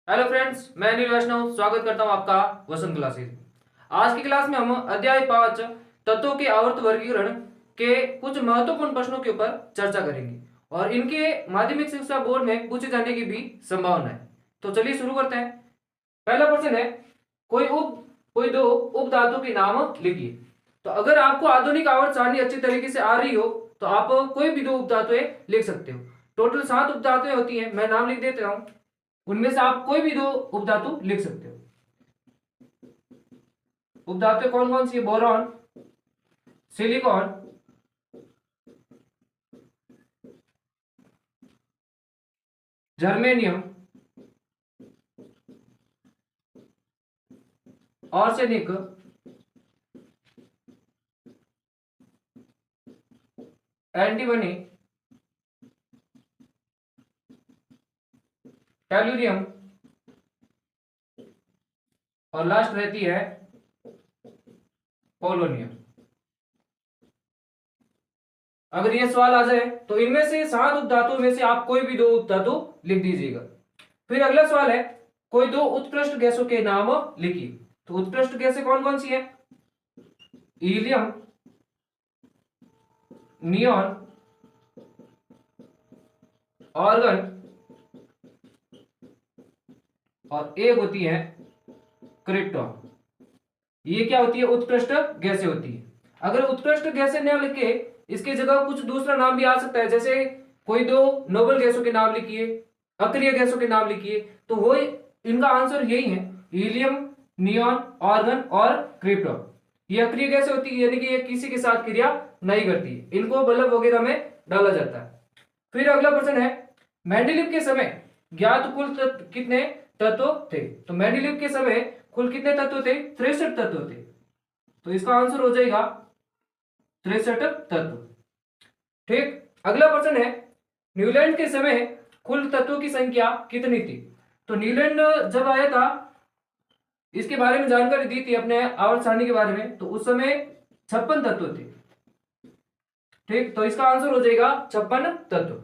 Hello friends, मैं अनिल वैष्णव स्वागत करता हूं आपका वसंत क्लासेज। आज की क्लास में हम अध्याय 5 तत्वों के आवर्त वर्गीकरण के कुछ महत्वपूर्ण प्रश्नों के ऊपर चर्चा करेंगे और इनके माध्यमिक शिक्षा बोर्ड में पूछे जाने की भी संभावना है। तो चलिए शुरू करते हैं। पहला प्रश्न है, कोई उप कोई दो उप धातु के नाम लिखिए। तो अगर आपको आधुनिक आवर्त सारणी अच्छी तरीके से आ रही हो तो आप कोई भी दो उप धातुएं लिख सकते हो। टोटल 7 उप धातुएं होती हैं, मैं नाम लिख देता हूं। उनमें से आप कोई भी दो उपधातु लिख सकते हो। उपधातु कौन कौन सी है? Boron, silicon, germanium, arsenic, antimony, tellurium और लास्ट रहती है पोलोनियम। अगर ये सवाल आ जाए तो इनमें से 7 उपधातुओं में से आप कोई भी दो उपधातु लिख दीजिएगा। फिर अगला सवाल है, कोई दो उत्कृष्ट गैसों के नाम लिखिए। तो उत्कृष्ट गैसें कौन कौन सी है? हीलियम, नियॉन, ऑर्गन और एक होती है क्रिप्टॉन। ये क्या होती है? उत्कृष्ट गैसें होती है। अगर उत्कृष्ट गैसें न लिख के इसकी जगह कुछ दूसरा नाम भी आ सकता है, जैसे कोई दो नोबल गैसों के नाम लिखिए, अक्रिय गैसों के नाम लिखिए, तो वो इनका आंसर यही है, हीलियम, नियॉन, ऑर्गन और क्रिप्टॉन। ये अक्रिय गैसें होती है, यानी कि ये किसी के साथ क्रिया नहीं करती, इनको बल्ब वगैरह में डाला जाता है। फिर अगला प्रश्न है, मेंडेलीव के समय ज्ञात कुल कितने तत्व थे? तो मेंडेलीव के समय कुल कितने तत्व थे? 63 तत्व थे। तो इसका आंसर हो जाएगा 63 तत्व। ठीक। अगला प्रश्न है, न्यूलैंड के समय कुल तत्वों की संख्या कितनी थी? तो न्यूलैंड जब आया था, इसके बारे में जानकारी दी थी अपने आवर्त सारणी के बारे में, तो उस समय 56 तत्व थे। ठीक, तो इसका आंसर हो जाएगा 56 तत्व।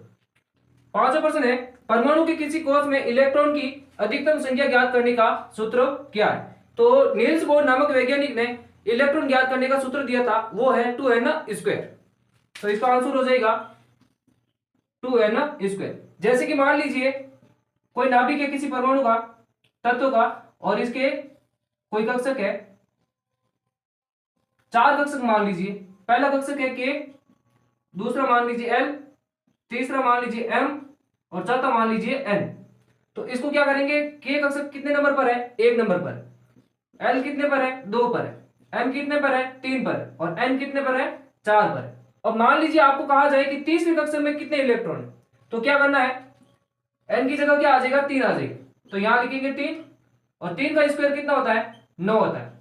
पांचवा प्रश्न है, परमाणु के किसी कोष में इलेक्ट्रॉन की अधिकतम संख्या ज्ञात करने का सूत्र क्या है? तो नील्स बोर नामक वैज्ञानिक ने इलेक्ट्रॉन ज्ञात करने का सूत्र दिया था, वो है 2n²। तो इसका आंसर हो जाएगा 2n²। जैसे कि मान लीजिए कोई नाभिक है किसी परमाणु का, तत्व का, और इसके कोई कक्षक है, 4 कक्षक मान लीजिए। पहला कक्षक है K, दूसरा मान लीजिए L, तीसरा मान लीजिए M और चौथा मान लीजिए N। तो इसको क्या करेंगे? K कक्षक कितने नंबर पर है? 1 नंबर पर। L कितने पर है? 2 पर है। M कितने पर है? 3 पर है। और N कितने पर है? 4 पर है। अब मान लीजिए आपको कहा जाए कि तीसरे कक्षक में कितने इलेक्ट्रॉन है, तो क्या करना है? N की जगह क्या आ जाएगा? 3 आ जाएगा। तो यहां लिखेंगे 3, और 3 का स्क्वायर कितना होता है? 9 होता है।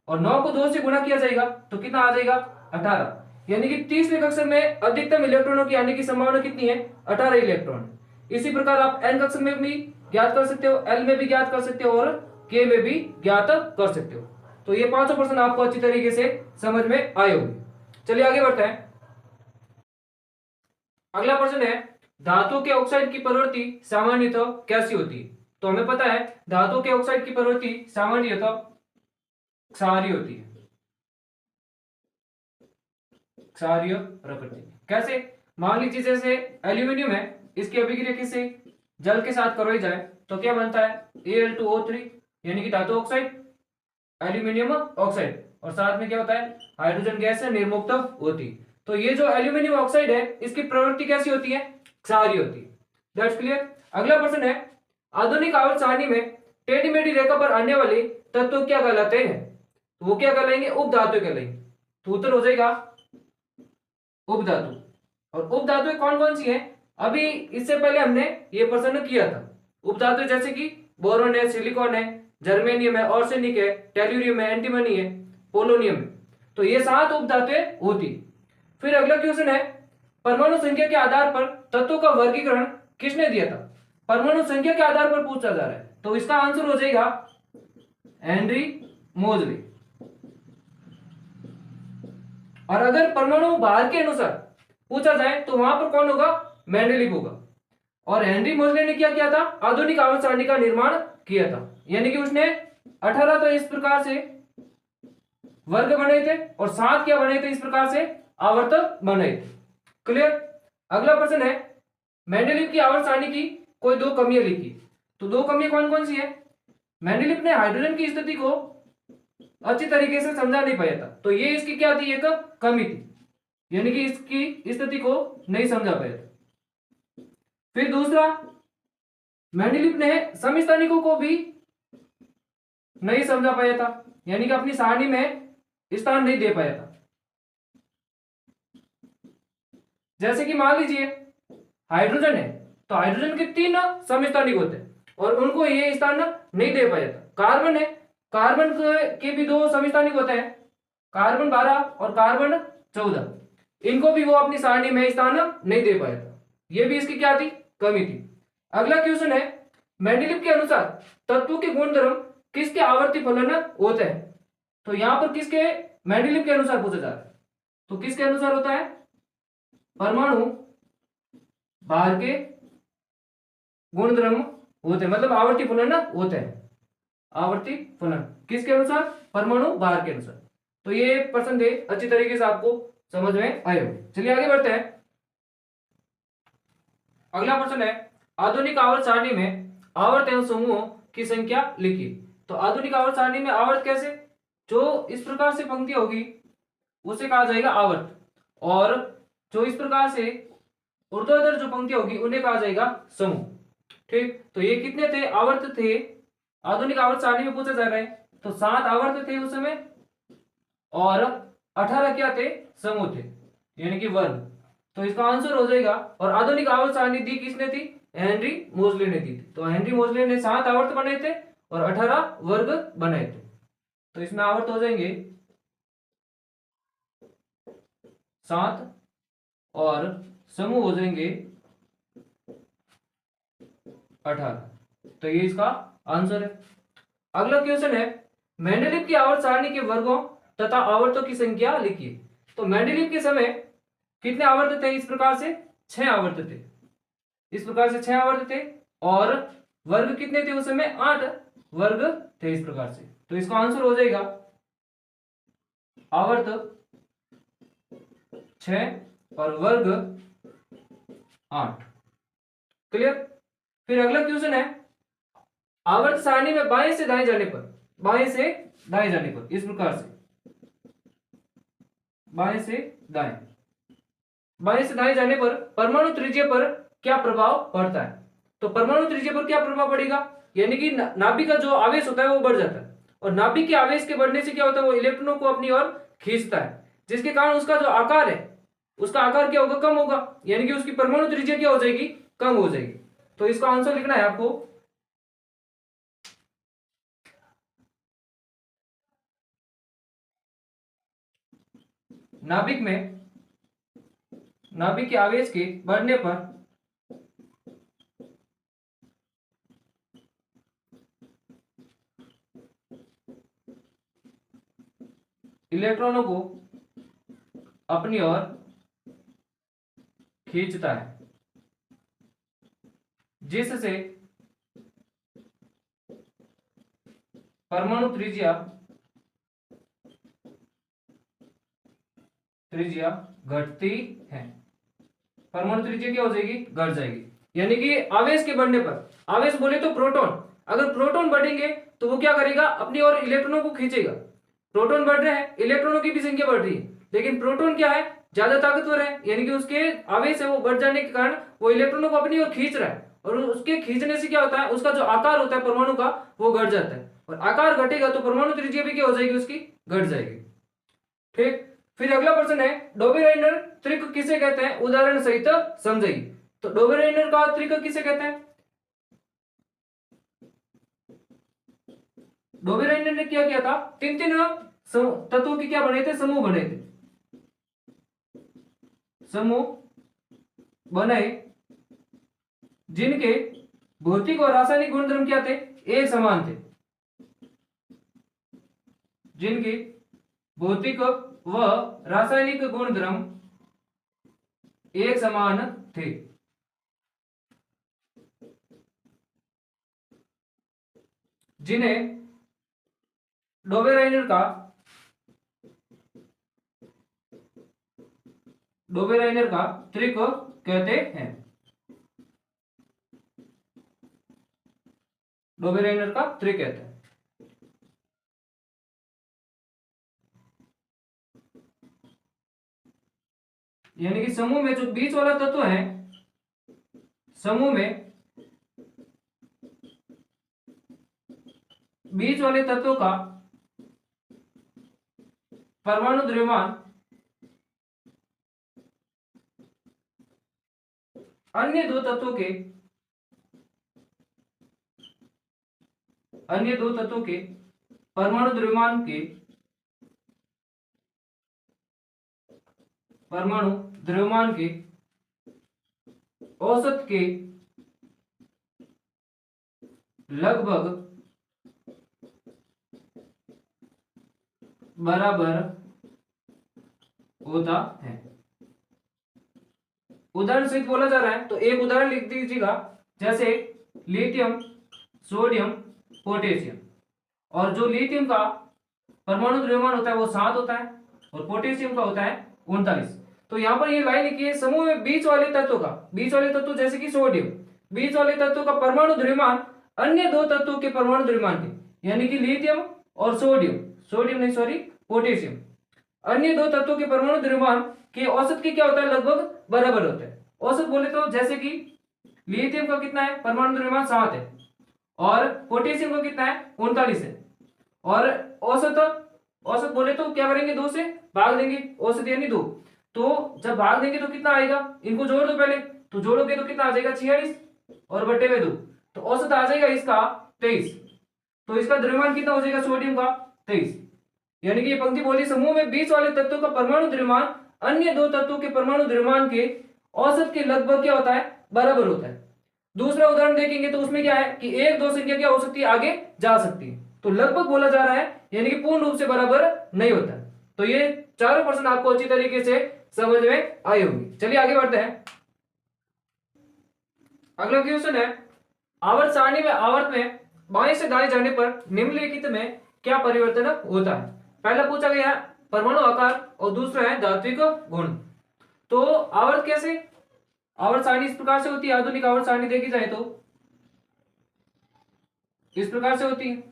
और 9 को 2 से गुणा किया जाएगा तो कितना आ जाएगा? 18। यानी कि तीसरे कक्षक में अधिकतम इलेक्ट्रॉनों की आने की संभावना कितनी है? 18 इलेक्ट्रॉन। इसी प्रकार आप N कक्षक में भी ज्ञात कर सकते हो, L में भी ज्ञात कर सकते हो और K में भी ज्ञात कर सकते हो। तो ये पांचों प्रश्न आपको अच्छी तरीके से समझ में आए होंगे। चलिए आगे बढ़ते हैं। अगला प्रश्न है, धातु के ऑक्साइड की प्रवृत्ति सामान्यतः कैसी होती है? तो हमें पता है धातु के ऑक्साइड की प्रवृत्ति सामान्यतः क्षारीय होती है। क्षारीय प्रकृति कैसे? मान लीजिए जैसे एल्यूमिनियम है, इसकी अभिक्रिया किसी जल के साथ करवाई जाए तो क्या बनता है? Al2O3, यानी कि धातु ऑक्साइड, एल्यूमिनियम ऑक्साइड, और साथ में क्या होता है? हाइड्रोजन गैस है, निर्मुक्त होती। तो ये जो एल्यूमिनियम ऑक्साइड है, इसकी प्रवृत्ति कैसी होती है? क्षारीय होती है। That's clear. अगला प्रश्न है, आधुनिक आवर्त सारणी में टेढ़ी मेढ़ी रेखा पर आने वाले तत्व क्या कहलाते हैं? तो वो क्या कहलाएंगे? उपधातु कहलाएंगे। तो उत्तर हो जाएगा उपधातु। और उपधातुएं कौन कौन सी हैं? अभी इससे पहले हमने ये प्रश्न किया था। उपधातु जैसे कि बोरोन है, सिलिकॉन है, जर्मेनियम है, आर्सेनिक है, टेल्यूरियम है, एंटीमनी है, पोलोनियम है। तो ये 7 उपधातुएं होती। फिर अगला क्वेश्चन है, परमाणु संख्या के आधार पर तत्वों का वर्गीकरण किसने दिया था? परमाणु संख्या के आधार पर पूछा जा रहा है, तो इसका आंसर हो जाएगा हेनरी मोजले। और अगर परमाणु भार के अनुसार पूछा जाए तो वहां पर कौन होगा? मेंडेलीव होगा। और हेनरी मोजले ने क्या किया था, आधुनिक आवर्त सारणी का निर्माण किया था। यानी कि उसने 18 तो इस प्रकार से वर्ग बने थे और 7 क्या बने थे, इस प्रकार से आवर्त बने थे। क्लियर। अगला प्रश्न है, मेंडेलीव की आवर्त सारणी की कोई दो कमियां लिखी। तो दो कमियां कौन कौन सी है? मेंडेलीव ने हाइड्रोजन की स्थिति को अच्छी तरीके से समझा नहीं पाया था, तो ये इसकी क्या थी, एक कमी थी, यानी कि इसकी स्थिति को नहीं समझा पाया था। फिर दूसरा, मेंडेलीव ने समस्थानिकों को भी नहीं समझा पाया था, यानी कि अपनी सारणी में स्थान नहीं दे पाया था। जैसे कि मान लीजिए हाइड्रोजन है, तो हाइड्रोजन के 3 समस्थानिक होते हैं और उनको ये स्थान नहीं दे पाया था। कार्बन है, कार्बन के भी 2 समस्थानिक होते हैं, कार्बन 12 और कार्बन 14, इनको भी वो अपनी सारणी में स्थान नहीं दे पाया था। ये भी इसकी क्या थी, कमी थी। अगला क्वेश्चन है, मेंडेलीव के अनुसार तत्वों के गुणधर्म किसके आवर्ती फलन होते हैं। तो यहां पर किसके, मेंडेलीव के अनुसार पूछा जा रहा है, तो किसके अनुसार होता है, परमाणु भार के गुणधर्म होते हैं, मतलब आवर्ती फलन होते हैं। आवर्ती फलन किसके अनुसार, परमाणु भार के अनुसार। तो ये प्रश्न थे, अच्छी तरीके से आपको समझ में आए हो। चलिए आगे बढ़ते हैं। अगला प्रश्न है, आधुनिक आवर्त सारणी में आवर्त एवं समूहों की संख्या लिखिए। तो आधुनिक आवर्त सारणी में आवर्त कैसे, जो इस प्रकार से पंक्ति होगी उसे कहा जाएगा आवर्त, और जो इस प्रकार से ऊर्ध्वाधर जो पंक्ति होगी उन्हें कहा जाएगा समूह। ठीक, तो ये कितने थे, आवर्त थे आधुनिक आवर्त सारणी में पूछा जा रहा है, तो 7 आवर्त थे उस समय और 18 क्या थे, समूह थे, यानी कि वर्ग। तो इसका आंसर हो जाएगा, और आधुनिक आवर्त सारणी दी किसने थी, हेनरी मोजले ने दी थी। तो हेनरी मोजले ने 7 आवर्त बनाए थे और 18 वर्ग बनाए थे। तो इसमें आवर्त हो जाएंगे 7 और समूह हो जाएंगे 18। तो ये इसका आंसर है। अगला क्वेश्चन है, मेंडेलीव की आवर्त सारणी के वर्गों तथा आवर्तों की संख्या लिखिए। तो मेंडेलीव के समय कितने आवर्त थे, इस प्रकार से 6 आवर्त थे, इस प्रकार से 6 आवर्त थे, और वर्ग कितने थे उस समय, 8 वर्ग थे, इस प्रकार से। तो इसका आंसर हो जाएगा आवर्त 6 और वर्ग 8। क्लियर। फिर अगला क्वेश्चन है, आवर्त सारणी में बाएं से दाएं जाने पर, बाएं से दाएं जाने पर, इस प्रकार से बाएं से दाएं, बाएं से दाएं जाने पर परमाणु त्रिज्या पर क्या प्रभाव पड़ता है। तो परमाणु त्रिज्या पर क्या प्रभाव पड़ेगा, यानी कि नाभिक का जो आवेश होता है वो बढ़ जाता है, और नाभिक के आवेश के बढ़ने से क्या होता है, वो इलेक्ट्रॉनों को अपनी ओर खींचता है, जिसके कारण उसका जो आकार है, उसका आकार क्या होगा, कम होगा, यानी कि उसकी परमाणु त्रिज्या क्या हो जाएगी, कम हो जाएगी। तो इसका आंसर लिखना है आपको, नाभिक में, नाभिक के आवेश के बढ़ने पर इलेक्ट्रॉनों को अपनी ओर खींचता है, जिससे परमाणु त्रिज्या घटती है, परमाणु त्रिज्या क्या हो जाएगी, घट जाएगी। यानी कि आवेश के बढ़ने पर, आवेश बोले तो प्रोटॉन, अगर प्रोटॉन बढ़ेंगे तो वो क्या करेगा, अपनी ओर इलेक्ट्रॉनों को खींचेगा। प्रोटॉन बढ़ रहे हैं, इलेक्ट्रॉनों की भी संख्या बढ़ रही है, लेकिन प्रोटॉन क्या है, ज्यादा ताकतवर है, यानी कि उसके आवेश है वो बढ़ जाने के कारण वो इलेक्ट्रॉनों को अपनी ओर खींच रहा है, और उसके खींचने से क्या होता है, उसका जो आकार होता है परमाणु का वो घट जाता है, और आकार घटेगा तो परमाणु त्रिज्या भी क्या हो जाएगी, उसकी घट जाएगी। ठीक। फिर अगला प्रश्न है, डोबेराइनर त्रिक किसे कहते हैं, उदाहरण सहित समझाइए। तो डोबेराइनर का त्रिक किसे कहते हैं, डोबेराइनर ने क्या किया था, 3 तत्वों के क्या बने थे, समूह बने थे, समूह बनाए जिनके भौतिक और रासायनिक गुणधर्म क्या थे, एक समान थे, जिनके भौतिक व रासायनिक गुणधर्म एक समान थे। जिन्हें डोबेराइनर का त्रिक कहते हैं। डोबेराइनर का त्रिक कहते हैं। यानी कि समूह में जो बीच वाला तत्व है, समूह में बीच वाले तत्वों का परमाणु द्रव्यमान अन्य दो तत्वों के परमाणु द्रव्यमान के औसत के लगभग बराबर होता है। उदाहरण सहित बोला जा रहा है, तो एक उदाहरण लिख दीजिएगा, जैसे लिथियम, सोडियम, पोटेशियम। और जो लिथियम का परमाणु द्रव्यमान होता है वो 7 होता है और पोटेशियम का होता है 39। तो यहाँ पर ये लाइन लिखी है, समूह में बीच वाले तत्व जैसे कि सोडियम, बीच वाले तत्व का परमाणु द्रव्यमान अन्य दो तत्वों के परमाणु द्रव्यमान के, यानी कि लिथियम और पोटेशियम, अन्य दो तत्वों के परमाणु द्रव्यमान के औसत के क्या होता है, लगभग बराबर होता है। औसत बोले तो जैसे कि लिथियम का कितना है, परमाणु द्रव्यमान 7 है और पोटेशियम का कितना है, 39 है। और औसत बोले तो क्या करेंगे, 2 से भाग देंगे, औसत यानी 2। तो जब भाग देंगे तो कितना आएगा, इनको जोड़ दो पहले, तो जोड़ोगे तो कितना आ जाएगा, 46 और बटे में 2, तो औसत आ जाएगा इसका 23। तो इसका द्रव्यमान कितना हो जाएगा, सोडियम का 23। यानी कि ये पंक्ति बोली, समूह में बीच वाले तत्वों का परमाणु द्रव्यमान अन्य दो तत्वों के परमाणु द्रव्यमान के औसत के लगभग क्या होता है, बराबर होता है। दूसरा उदाहरण देखेंगे तो उसमें क्या है कि एक दो संख्या क्या हो सकती है, आगे जा सकती है। तो लगभग बोला जा रहा है, यानी कि पूर्ण रूप से बराबर नहीं होता। तो ये चारों प्रश्न आपको अच्छी तरीके से समझ में आए होंगे। चलिए आगे बढ़ते हैं। अगला क्वेश्चन है, आवर्त सारणी में आवर्त में बाएं से दाएं जाने पर निम्नलिखित में क्या परिवर्तन होता है। पहला पूछा गया है परमाणु आकार और दूसरा है धात्विक गुण। तो आवर्त कैसे, आवर्त सारणी इस प्रकार से होती है, आधुनिक आवर्त सारणी देखी जाए तो इस प्रकार से होती है।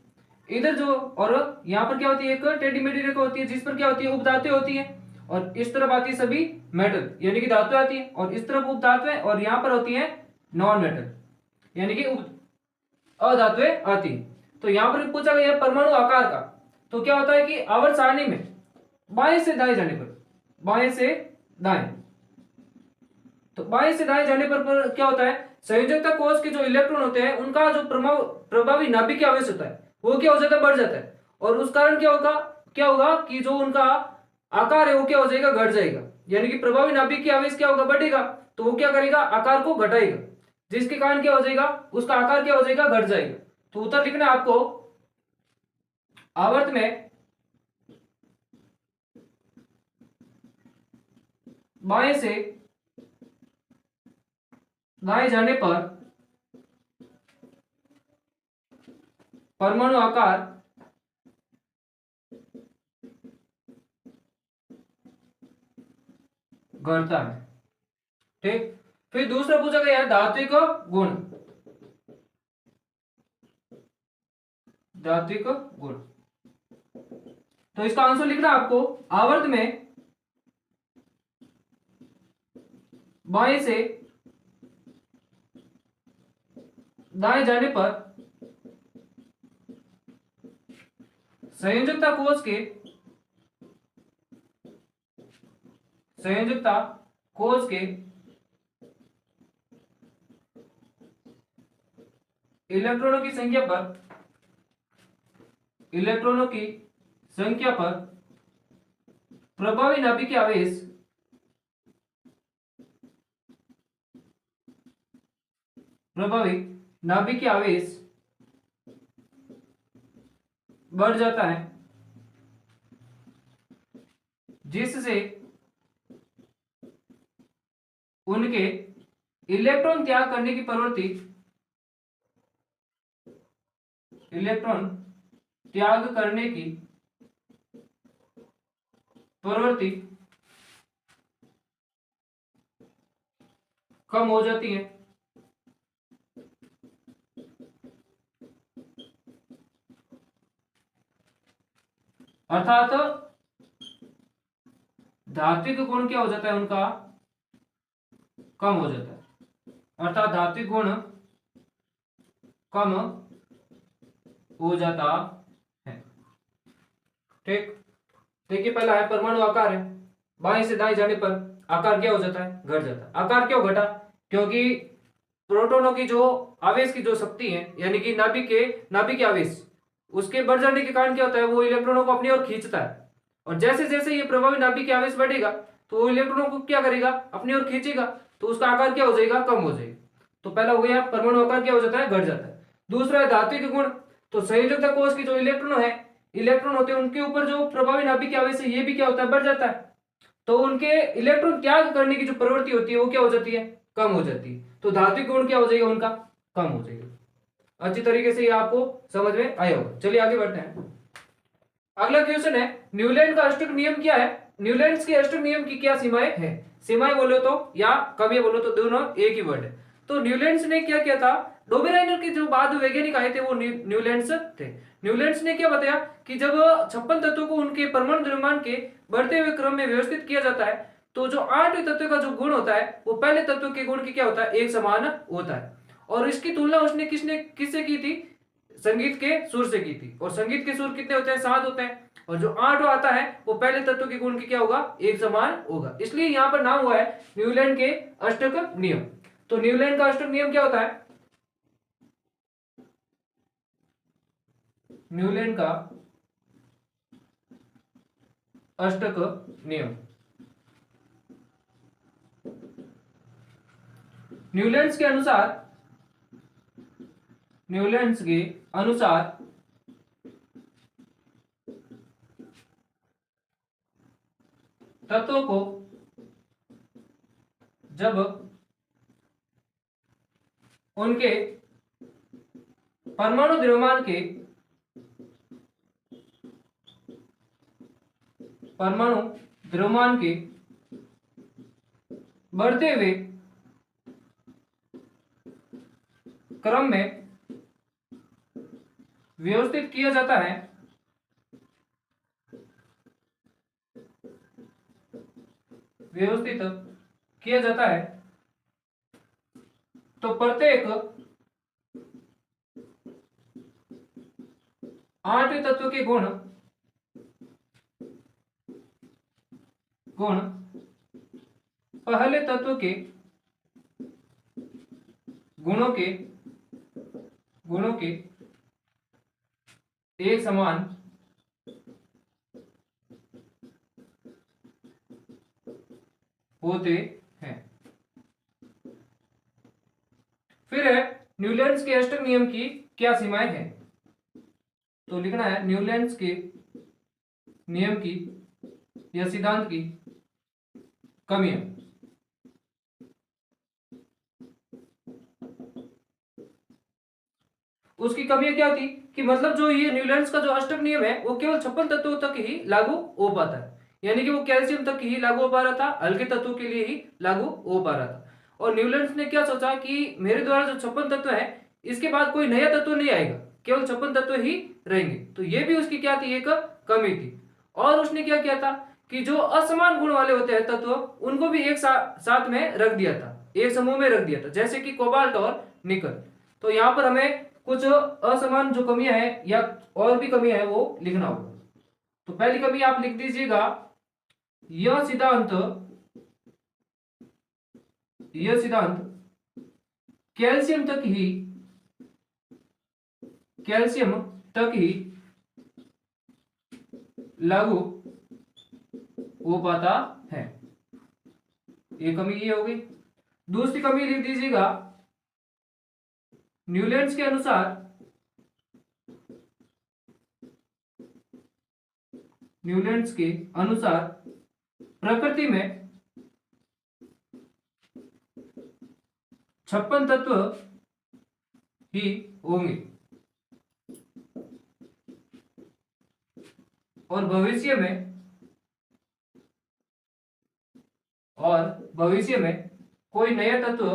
इधर जो और यहाँ पर क्या होती है, एक टेढ़ी मेढ़ी रेखा होती है जिस पर क्या होती है, उपधातुएं होती है, और इस तरफ आती है सभी मेटल यानी कि धातुएं आती है, और इस तरफ उपधातुएं, और यहाँ पर होती है नॉन मेटल यानी कि अधातुएं आती है। तो यहाँ पर पूछा गया है परमाणु आकार का। तो क्या होता है कि आवर्त सारणी में बाएं से दाएं जाने पर, बाएं से दाएं, तो बाएं से दाएं जाने पर क्या होता है, संयोजकता कोष के जो इलेक्ट्रॉन होते हैं उनका जो प्रभावी नाभिकीय आवेश होता है वो क्या हो जाता है, बढ़ जाता है। और उस कारण क्या होगा कि जो उनका आकार है वो क्या हो जाएगा, घट जाएगा। यानी कि प्रभावी नाभिकीय आवेश क्या होगा, बढ़ेगा, तो वो क्या करेगा, आकार को घटाएगा, जिसके कारण क्या हो जाएगा, उसका आकार क्या हो जाएगा, घट जाएगा। तो उत्तर लिखना है आपको, आवर्त में बाएं से दाएं जाने पर परमाणु आकार घटता है। ठीक, फिर दूसरा पूछा गया है धात्विक गुण। धात्विक गुण, तो इसका आंसर लिखना आपको, आवर्त में बाएं से दाएं जाने पर संयोजकता कोष के इलेक्ट्रॉनों की संख्या पर प्रभावी नाभिकीय आवेश बढ़ जाता है, जिससे उनके इलेक्ट्रॉन त्याग करने की प्रवृत्ति इलेक्ट्रॉन त्याग करने की प्रवृत्ति कम हो जाती है। अर्थात धात्विक गुण क्या हो जाता है उनका, कम हो जाता है। अर्थात धात्विक गुण कम हो जाता है। ठीक, देखिए पहला है परमाणु आकार है, बाएं से दाएं जाने पर आकार क्या हो जाता है, घट जाता है। आकार क्यों घटा, क्योंकि प्रोटॉनों की जो आवेश की जो शक्ति है, यानी कि नाभिक आवेश, उसके बढ़ जाने के कारण क्या होता है, वो इलेक्ट्रॉनों को अपनी ओर खींचता है। और जैसे जैसे ये प्रभावी नाभिक आवेश बढ़ेगा तो वो इलेक्ट्रॉनों को क्या करेगा, अपनी ओर खींचेगा, तो उसका आकार क्या हो जाएगा, कम हो जाएगा। तो पहला हो गया परमाणु आकार क्या हो जाता है, घट जाता है। दूसरा है धात्विक गुण। तो संयोजकता कोष के जो इलेक्ट्रॉन होते हैं, उनके ऊपर जो प्रभावी नाभिक आवेश है ये भी क्या होता है, बढ़ जाता है। तो उनके इलेक्ट्रॉन त्याग करने की जो प्रवृत्ति होती है वो क्या हो जाती है, कम हो जाती है। तो धात्विक गुण क्या हो जाएगा, उनका कम हो जाएगा। अच्छी तरीके से ये आपको समझ में आया होगा। चलिए आगे बढ़ते हैं। अगला क्वेश्चन है, न्यूलैंड का अष्टक नियम क्या है। न्यूलैंड के अष्टक नियम की क्या सीमाएं हैं। सीमाएं बोलो तो या कमियां बोलो तो दोनों एक ही वर्ड है। तो न्यूलैंड ने क्या किया था, डोबेराइनर के जो बाद वैज्ञानिक आए थे वो न्यूलैंड थे। न्यूलैंड ने क्या बताया कि जब 56 तत्वों को उनके परमाणु द्रव्यमान के बढ़ते हुए क्रम में व्यवस्थित किया जाता है, तो जो 8वें तत्व का जो गुण होता है वो पहले तत्व के गुण की क्या होता है, एक समान होता है। और इसकी तुलना उसने किससे की थी, संगीत के सुर से की थी। और संगीत के सुर कितने होते हैं, 7 होते हैं। और जो 8 आता है वो पहले तत्व के गुण की क्या होगा, एक समान होगा। इसलिए यहां पर नाम हुआ है न्यूलैंड के अष्टक नियम। तो न्यूलैंड का अष्टक नियम क्या होता है, न्यूलैंड का अष्टक नियम। न्यूलैंड के अनुसार तत्वों को जब उनके परमाणु द्रव्यमान के बढ़ते हुए क्रम में व्यवस्थित किया जाता है, तो प्रत्येक 8वें तत्व के गुण पहले तत्व के गुणों के एक समान होते हैं। फिर है न्यूलैंड के अष्टक नियम की क्या सीमाएं हैं। तो लिखना है न्यूलैंड के नियम की या सिद्धांत की कमियां। उसकी कमियां क्या थी कि मतलब जो ये न्यूलैंड का जो अष्टक नियम है वो केवल 56 तत्वों तक ही लागू हो पाता है, यानी कि वो कैल्शियम तक ही लागू हो पा रहा था, हल्के तत्वों के लिए ही लागू हो पा रहा था। और न्यूलैंड ने क्या सोचा कि मेरे द्वारा जो 56 तत्व है इसके बाद कोई नया तत्व नहीं आएगा, केवल 56 तत्व ही रहेंगे। तो ये भी उसकी क्या थी, एक कमी थी। और उसने क्या किया था कि जो असमान गुण वाले होते हैं तत्व उनको भी एक साथ में रख दिया था, एक समूह में रख दिया था, जैसे कि कोबाल्ट और निकल। तो यहाँ पर हमें कुछ असमान जो कमियां हैं या और भी कमियां हैं वो लिखना होगा। तो पहली कमी आप लिख दीजिएगा, यह सिद्धांत कैल्शियम तक ही लागू हो पाता है। ये कमी ये हो गई। दूसरी कमी लिख दीजिएगा, न्यूलैंड के अनुसार प्रकृति में 56 तत्व ही होंगे। और भविष्य में कोई नया तत्व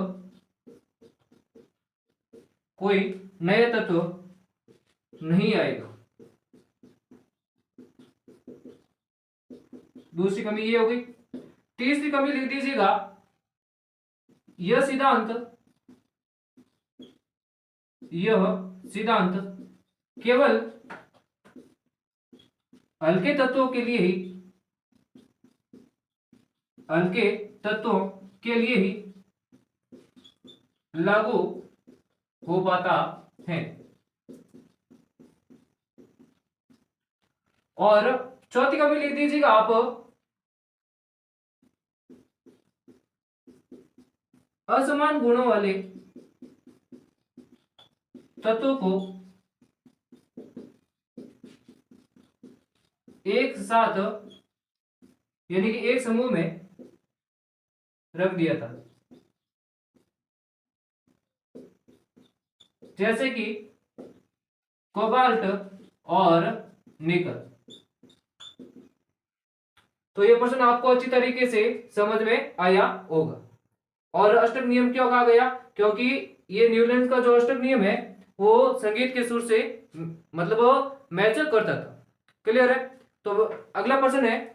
नहीं आएगा। दूसरी कमी ये हो गई। तीसरी कमी लिख दीजिएगा, यह सिद्धांत केवल हल्के तत्वों के लिए ही लागू हो पाता है। और चौथी कमी लिख दीजिएगा आप, असमान गुणों वाले तत्वों को एक साथ यानी कि एक समूह में रख दिया था, जैसे कि कोबाल्ट और निकल। तो ये प्रश्न आपको अच्छी तरीके से समझ में आया होगा। और अष्टक नियम क्यों कहा गया? क्योंकि ये न्यूलैंड का जो अष्टक नियम है वो संगीत के सुर से मतलब वो मैच करता था। क्लियर है? तो अगला प्रश्न है,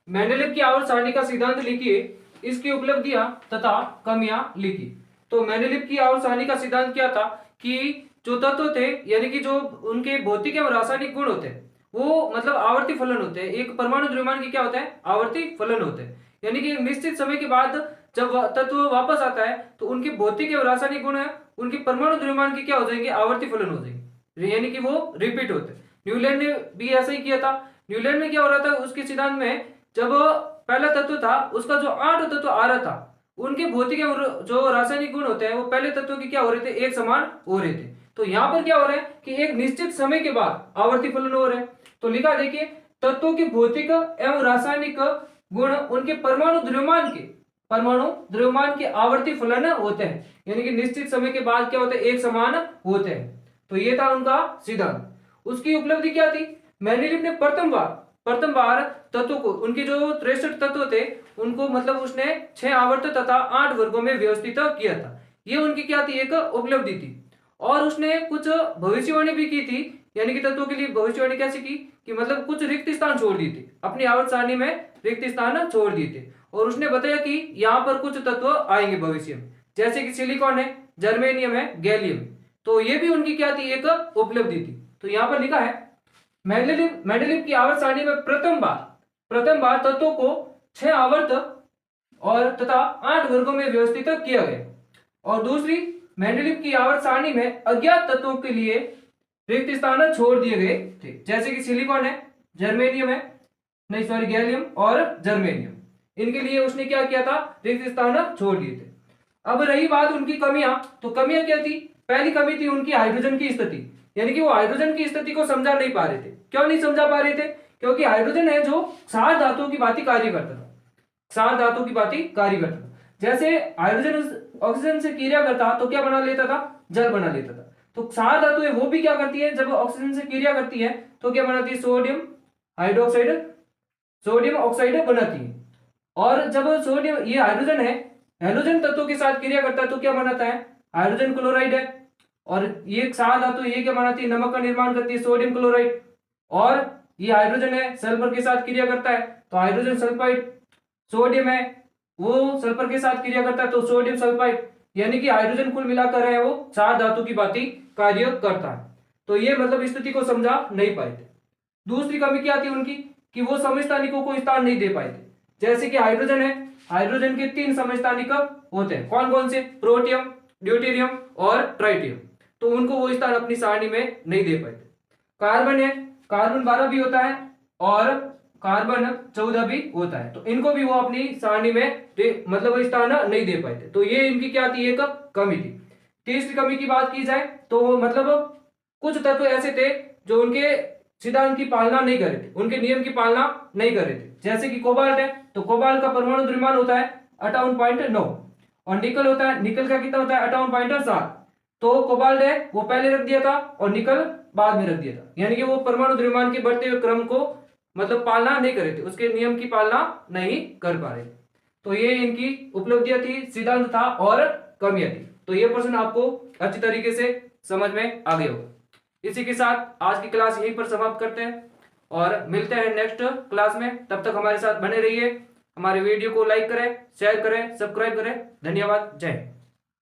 मेंडेलीव की आवर्त सारणी का सिद्धांत लिखिए, इसकी उपलब्धियां तथा कमियां लिखिए। तो मेंडेलीव की आवर्त सारणी का सिद्धांत क्या था कि जो तत्व थे यानी कि जो उनके भौतिक एवं रासायनिक गुण होते हैं वो मतलब आवर्ती फलन होते हैं। एक परमाणु द्रव्यमान की क्या होता है? आवर्ती फलन होते हैं। यानी कि निश्चित समय के बाद जब तत्व वापस आता है तो उनके भौतिक एवं रासायनिक गुण है उनके परमाणु द्रव्यमान की क्या हो जाएंगे? आवर्ती फलन हो जाएंगे, यानी कि वो रिपीट होते हैं। न्यूलैंड ने भी ऐसा ही किया था। न्यूलैंड में क्या हो रहा था उसके सिद्धांत में, जब पहला तत्व था उसका जो 8 तत्व आ रहा था उनके भौतिक एवं जो रासायनिक गुण होते हैं वो पहले तत्व के क्या हो रहे थे? एक समान हो रहे थे। तो यहाँ पर क्या हो रहा है कि एक निश्चित समय के बाद आवर्ती फलन हो रहे हैं। तो लिखा देखिए, तत्वों के भौतिक एवं रासायनिक गुण उनके परमाणु द्रव्यमान के आवर्ती फलन होते हैं, यानी कि निश्चित समय के बाद क्या होते हैं? एक समान होते हैं। तो ये था उनका सिद्धांत। उसकी उपलब्धि क्या थी? मेंडेलीव ने प्रथम बार तत्वों को, उनके जो 63 तत्व थे उनको मतलब उसने 6 आवर्त तथा 8 वर्गों में व्यवस्थित किया था। ये उनकी क्या थी? एक उपलब्धि थी। और उसने कुछ भविष्यवाणी भी की थी, यानी कि तत्वों के लिए भविष्यवाणी कैसे की कि मतलब कुछ रिक्त स्थान छोड़ दिए थे, अपनी आवर्त सारणी में रिक्त स्थान छोड़ दिए थे। और उसने बताया कि यहाँ पर कुछ तत्व आएंगे भविष्य में, जैसे कि सिलिकॉन है, जर्मेनियम है, गैलियम। तो ये भी उनकी क्या थी? एक उपलब्धि थी। तो यहाँ पर लिखा है, मेंडेलीव की आवर्त सारणी में प्रथम बार तत्वों को 6 आवर्त और तथा 8 वर्गों में व्यवस्थित किया गया। और दूसरी, मेंडेलीव की आवर्त सारणी में अज्ञात तत्वों के लिए रिक्त स्थान छोड़ दिए गए थे, जैसे कि सिलिकॉन है, गैलियम और जर्मेनियम। इनके लिए उसने क्या किया था? रिक्त स्थान छोड़ दिए थे। अब रही बात उनकी कमियां, तो कमियां क्या थी? पहली कमी थी उनकी हाइड्रोजन की स्थिति, यानी कि वो हाइड्रोजन की स्थिति को समझा नहीं पा रहे थे। क्यों नहीं समझा पा रहे थे? क्योंकि हाइड्रोजन है जो क्षार धातुओं की भांति कार्य करता था। जैसे हाइड्रोजन ऑक्सीजन से क्रिया करता तो क्या बना लेता था? जल बना लेता था। तो क्षार धातु है वो भी क्या करती है? जब ऑक्सीजन से क्रिया करती है तो क्या बनाती है? सोडियम ऑक्साइड बनाती है। और जब ये हाइड्रोजन है हैलोजन तत्वों के साथ क्रिया करता है तो क्या बनाता है? हाइड्रोजन क्लोराइड है। और ये क्षार धातु ये क्या बनाती है? नमक का निर्माण करती है, सोडियम क्लोराइड। और ये हाइड्रोजन है सल्फर के साथ क्रिया करता है तो हाइड्रोजन सल्फाइड। सोडियम है वो सल्फर के साथ क्रिया करता है तो सोडियम सल्फाइड। यानी कि हाइड्रोजन कुल मिलाकर है वो क्षार धातु की भांति कार्य करता है। तो ये मतलब स्थिति को समझा नहीं पाए थे। दूसरी कमी क्या थी उनकी कि वो समस्थानिकों को स्थान नहीं दे पाए थे। जैसे कि हाइड्रोजन है, हाइड्रोजन के 3 समस्थानिक होते हैं। कौन कौन से? प्रोटियम, ड्यूटेरियम और ट्राइटियम। तो उनको वो स्थान अपनी सारणी में नहीं दे पाए थे। कार्बन है, कार्बन 12 भी होता है और कार्बन 14 भी होता है। तो इनको भी वो अपनी सारणी में मतलब स्थान नहीं दे पाए थे। तो ये इनकी क्या थी? एक कमी थी। तीसरी कमी की बात की जाए तो मतलब कुछ तत्व ऐसे थे जो उनके सिद्धांत की पालना नहीं कर रहे थे, उनके नियम की पालना नहीं कर रहे थे। जैसे कि कोबाल्ट है तो कोबाल्ट का परमाणु द्रव्यमान होता है 58.9 और निकल होता है, निकल का कितना होता है? 58.7। तो कोबाल्ट है वो पहले रख दिया था और निकल बाद में रख दिया था, यानी कि वो परमाणु द्रव्यमान के बढ़ते हुए क्रम को मतलब पालना नहीं कर रहे थे, उसके नियम की पालना नहीं कर पा रहे। तो ये इनकी उपलब्धियां थी, सिद्धांत था और कमियां थी। तो ये प्रश्न आपको अच्छी तरीके से समझ में आ गया होगा। इसी के साथ आज की क्लास यहीं पर समाप्त करते हैं और मिलते हैं नेक्स्ट क्लास में। तब तक हमारे साथ बने रहिए, हमारे वीडियो को लाइक करें, शेयर करें, सब्सक्राइब करें। धन्यवाद। जय हिंद।